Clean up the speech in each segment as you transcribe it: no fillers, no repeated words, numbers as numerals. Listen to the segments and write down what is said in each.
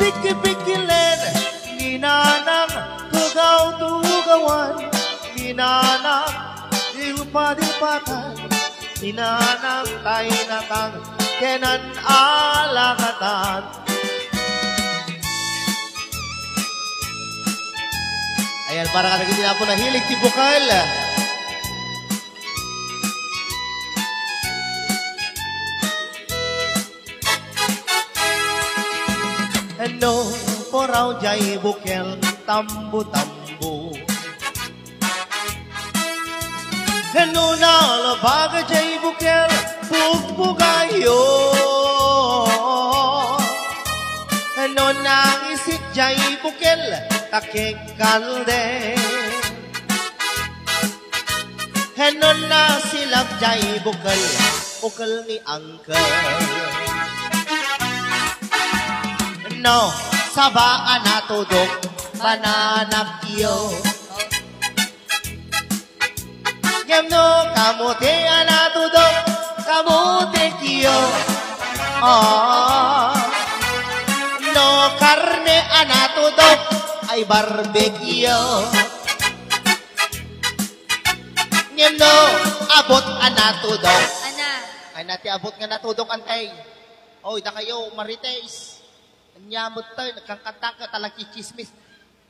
Piki-pikilen, ninanang tugaw-tugawan, ninanang dilpa-dilpatan, ninanang tainakang kenan alakatan. Ayan, para kami hindi na po nahilig di bukal. No, poraw jay bukel, tambu-tambu. No, nalabaga jay bukel, bugbugayo. No, nangisit jay bukel, takikalde. No, na silap jay bukel, bukel ni uncle. No, sabaan na tudok, mananakyo. Gemno, kamuti na tudok, kamuti kyo. No, karne na tudok, ay barbecue. Gemno, abot na tudok. Ay nati abot nga natudok antay. Oy, da kayo, marites. Nyamot tayo, nagkakanta ka talaki chismis.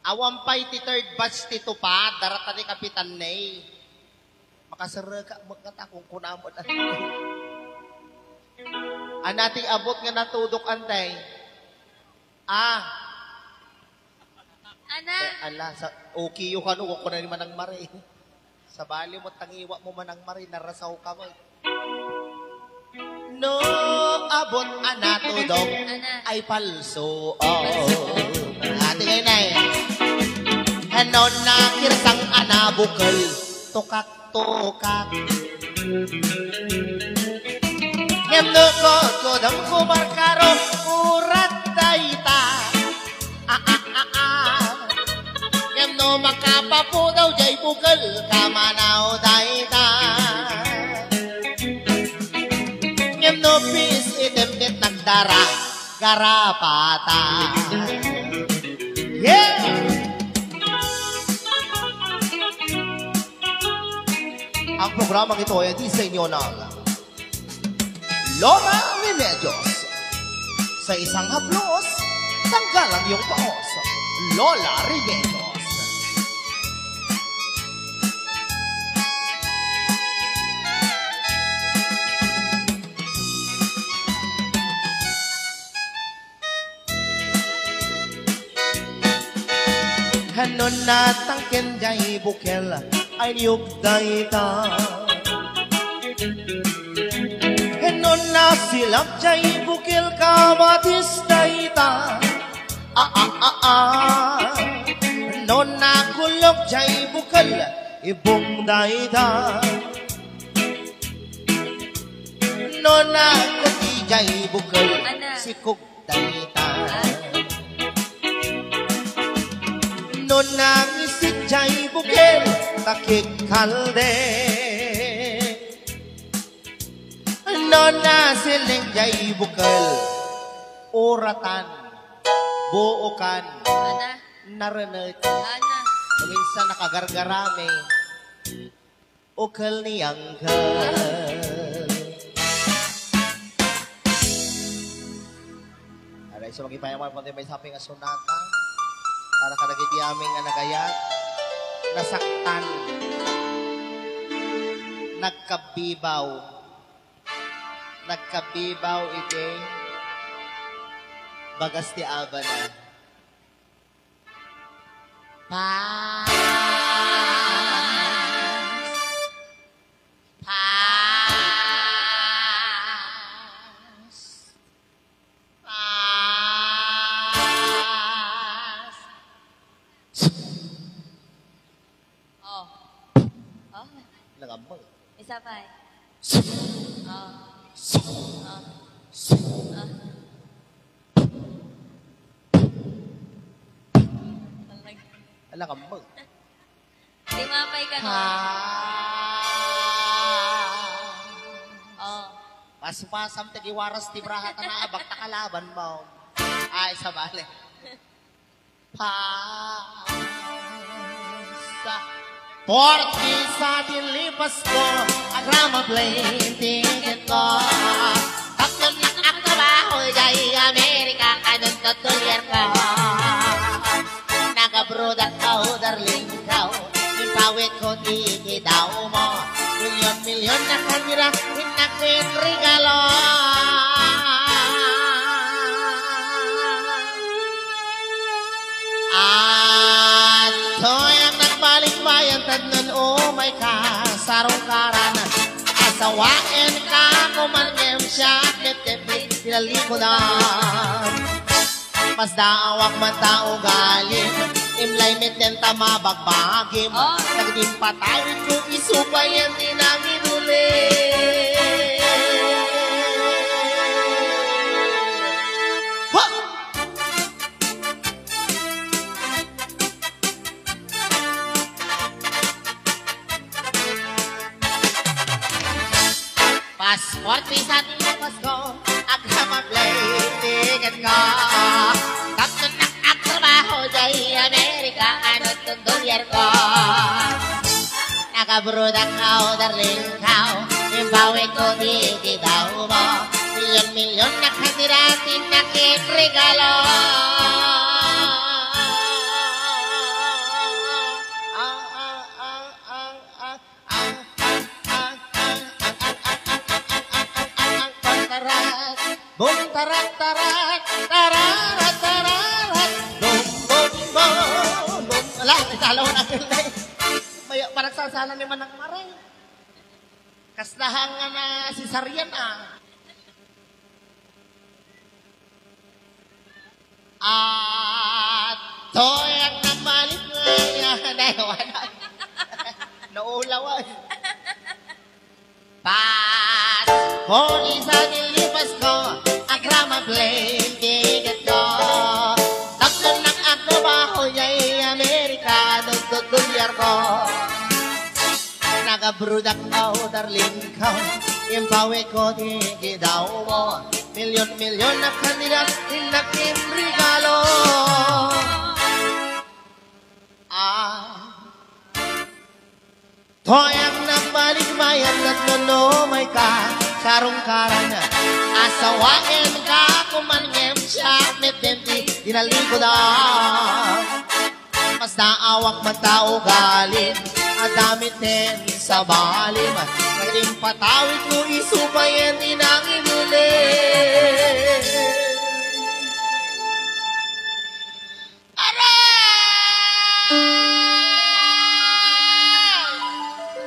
Awampay ti third batch ti tupad, darata ni Kapitan Ney. Makasara ka, magkata kung kunamot. Anating abot nga natudok antay. Ana. Okay yung kanu, kung na ni Manang Mari. Sa bali mo, tangiwa mo Manang Mari, narasaw ka mo. No, abot anatudok ay palso. Ate ngayon ay ano na kirsang anabukal, tukak-tukak. Ngemno ko, kodam ko markaro, urat dayta. Ngemno makapapo daw jay bukal, kamanaw dayta. No peace itempit nagdara garapata. Yeah. Ang programang ito ay sa inyo ng Lola Remedios. Sa isang haplos, tanggal ang iyong paos. Lola Remedios. Hanon na tangken jay bukel ay niyog dayta. Hanon na silap jay bukel kamatis dayta. Hanon na kulok jay bukel ibong dayta. Hanon na kuti jay bukel sikog dayta. No nang isit jay bukel takikalde. No na siling jay bukel uratan buukan naranet. Minsan nakagargarame ukal ni angkel. Aray so magipayaman pati may saping asunata. Para kalagiti aming nagayat, nasaktan, nagkabibaw iti, bagas ti aba na. Nagambang. Isa pa eh. Nagambang. Timapay ka no. Paspasam tagiwaras ti brahat na abag takalaban mo. Ay Ay, sa bale. Pasa. Porque sa dilipas ko, ang rama plane ticket ko. Tatlong ang trabaho, jay Amerika, anong tutulyar ko. Nagabrodat ka, darling ka. Ipawit ko, tiki daw mo. Milyon-milyon na kanira, hinakin regalo. At to'y ang nagbalik-bayan tadnan may kasarong karan. Asawain ka kumangem siya tip-tip tinalikodan. Mas daawak man tao galing imlay meten tamabagbagim. Nagdim patawid ko isubayan din ang inulit. Passport, visa, tinupas ko, agama-play, ticket ko. Tatlo na ang trabaho, jay Amerika, ano tundulyar ko. Nakabrodak ka, darling ka, impawit ko, tiki daw mo. Milyon-milyon na kaniratin na regalo. Bum tarat tarat tararat tararat bum bum bum bum ala talo na kay may paragsasala ni manang maray kaslahang na si Sarian at toyak na balik nga daywana naulaw pas polis sa nilipas ko agrama plane ticket ko. Tatlong ng ang trabaho niya'y Amerika, nagtutulyar ko. Nagabrudak ka, darling ka, impawit ko, tiki daw mo. Milyon-milyon na kanila, inakim regalo. Toyak nagbalik-bayan at may ka, sarong karana. Asawain ka kumangem siya metenti dinalikod mas naawak man tao galing adamit din sa balim naging patawid ko isubayan inang inulit aray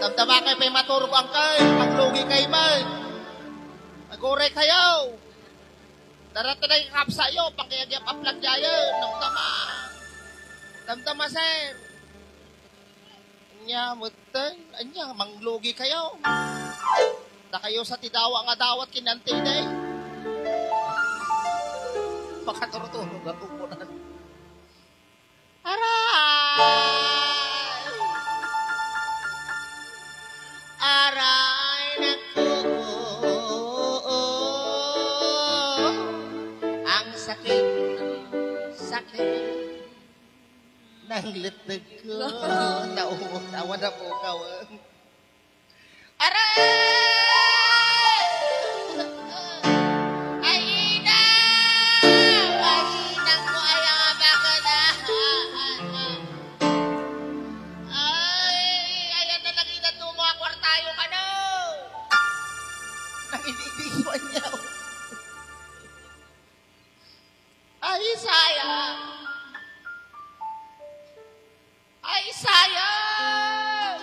damdama kayo pa'y maturog ang kayo maglugi kayo man Gore kayo. Darat na yung kapsa yo, pakiyagyap aplag jayon. Namtama. Namtama, sir. Anya, mutan. Anya, manglugi kayo. Na kayo sa tidawa nga dawat kinantay day. Pakaturuturo na tupunan. Aray! Aray, naku. Sakit ng litag ko. Naumutawa na po ka. Aray! Ayina! Ayina ko ay ang baka na. Ay, ayan na nakita mo mga kwartayo ka no. Nanginibigwan niya. Ay, sayang! Ay, sayang!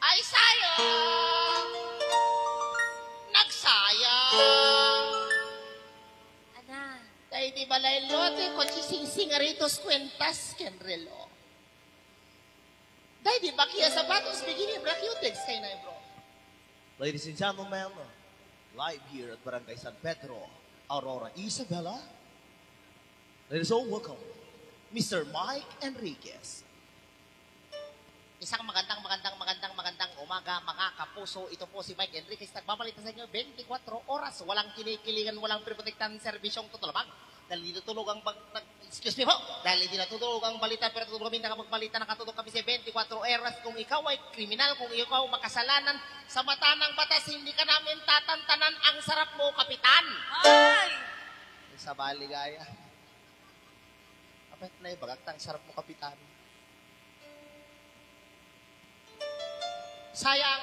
Ay, sayang! Nagsayang! Ana. Dahil di balay lote, kung sising-sing aritos kwentas ken relo. Dahil di bakiya sapatos, bigini brakyutex kay na bro. Ladies and gentlemen, live here at Barangay San Pedro, Aurora, Isabela. Ladies all welcome, Mr. Mike Enriquez. Isang magandang umaga mga kapuso. Ito po si Mike Enriquez. Nagbabalita sa inyo 24 oras. Walang kinikilingan, walang priprotektan serbisyong tutulabang. Dahil hindi natutulog ang excuse me po. Dahil hindi natutulog ang balita, pero tutulog kami nakapagbalita, nakatutulog kami sa 24 oras. Kung ikaw ay kriminal, kung ikaw makasalanan, sa mata ng batas, hindi ka namin tatantanan. Ang sarap mo, kapitan. Ay! Sa baligaya. Kapit na bagagtang sarap mo, kapitan. Sayang.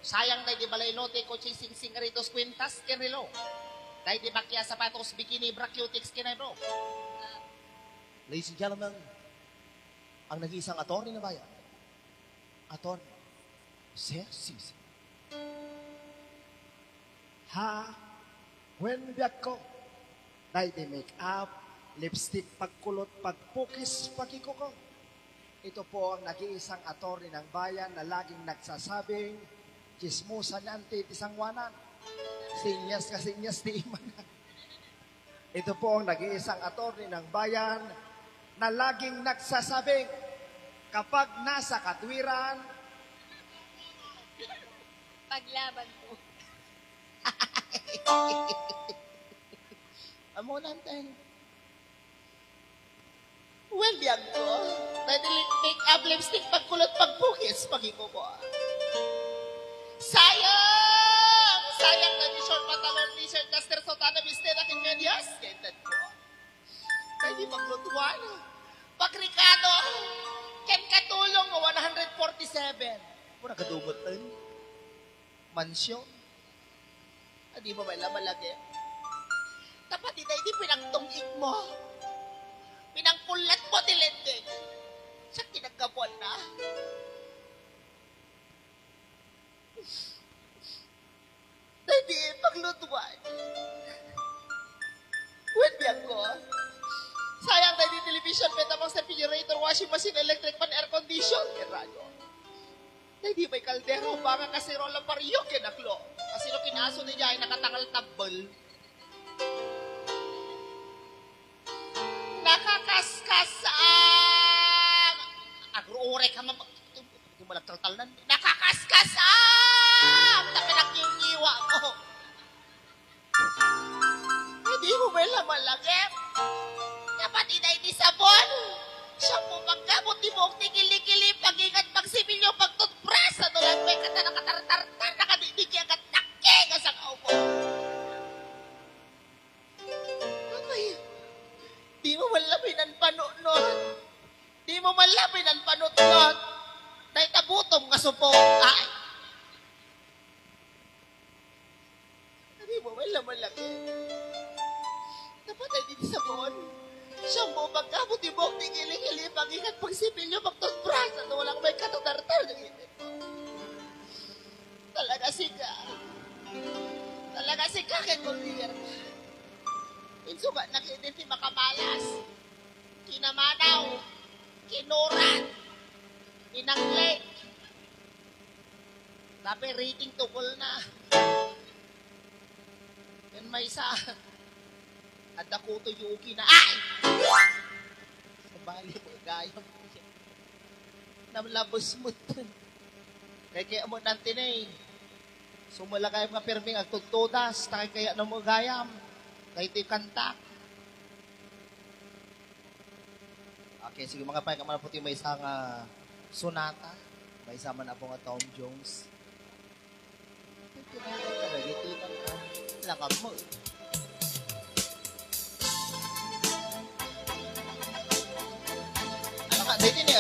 Sayang tayo di balay note ko sing ritos kwintas kenrelo. Tayo di bakya sapatos bikini bra cutics kinay bro. Ladies and gentlemen, ang nag-iisang attorney na bayan, Attorney Sir Sisi. Ha, when biyak ko, dahil di make up, lipstick, pagkulot, pagpukis, pagkikuko. Ito po ang nag-iisang attorney ng bayan na laging nagsasabing, chismusa niya ang titisangwanan. Sinyas ka sinyas di iman. Ito po ang nag-iisang attorney ng bayan na laging nagsasabing, kapag nasa katwiran, Paglaban po. Amo natin. Well, biyag ko. Tayo make up, lipstick, pagkulot, pagpukis, pagikuko. Sayang! Sayang na ni short pantalon, t-shirt, duster, sotana, mister, aking medyas. Kentan ko. Tayo di maglutuan. Pagrikado, ken katulong 147. Muna kadumot tayo. Mansyon. Hindi mo may lamalagi. Dapat hindi pinagtungig mo. Pinangpulat mo tilending. Sa kinagkabuan na. Hindi paglutuan. When biyag ko. Sayang tayo di television, metamang refrigerator, washing machine, electric fan, air condition. Radyo. Hindi may kaldero, baka kasirola pariyo kinaklo. Kasi no kinaso niya ay nakatangal tabal. Nakakaskas ang... Agro-ore ka mabag... Ito mo nagtaltal na. Nakakaskas ang... Tapi nakingiwa mo. Hindi mo may laman lagip. Dapat hindi sabon. Siya po magkabot di mo tigili-kili, pag-ingat, pagsimilyo, pagtutpress, ano lang may kata nakatartar-tar, nakadidigi agad naking sa kaupo. Ay, di mo malapin ang panunod. Di mo malapin ang panunod. Dahil tabutom nga supo. Ay. Di mo malaki. Dapat ay di sabon. Siyang mo magkabot yung buhok ni kiling-kili, pag-ingat, pag-sipilyo, pag-toothbrush, at walang may katatartar ng ipin mo. Talaga si ka. Talaga si ka kay Kuldir. Insuga, nakidinti makabalas. Kinamanaw. Kinuran. Inanglik. Tapi rating tukol na. Yan may isa. At ako to yuki na, ay! Sa bali mo, gaya mo siya. Namlabos mo ito. Kaya mo natin eh. Sumula kayo mga perming agtugtodas, takay kaya na mo gayam. Kahit kanta. Okay, sige mga pay, kamala puti may isang sonata. May isa man ako nga Tom Jones. Ito lakab mo. Dito niya,